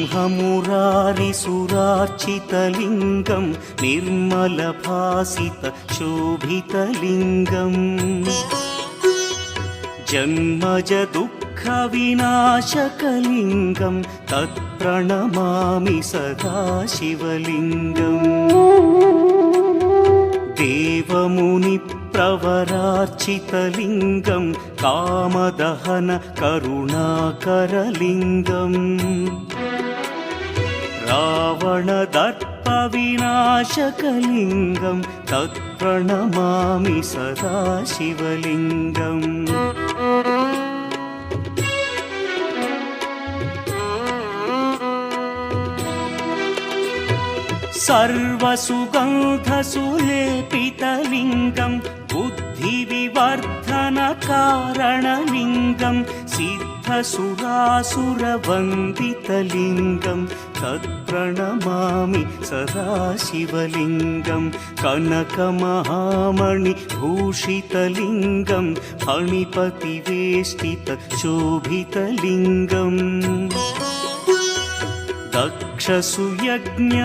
सिंहमुरारिसुरार्चितलिङ्गं निर्मलभासितशोभितलिङ्गम् जन्मजदुःखविनाशकलिङ्गं तत्प्रणमामि सदा शिवलिङ्गम् देवमुनिप्रवरार्चितलिङ्गं कामदहन करुणाकरलिङ्गम् रावणदर्पविनाशकलिङ्गं तत्प्रणमामि सदा शिवलिङ्गम् सर्वसुगन्धसुलेपितलिङ्गं बुद्धिविवर्धनकारणलिङ्गं सिद्धसुरासुरवन्दितलिङ्गं तत्प्रणमामि सदा शिवलिङ्गं कनकमहामणिभूषितलिङ्गं फणिपतिवेष्टितशोभितलिङ्गम् दक्षसुयज्ञ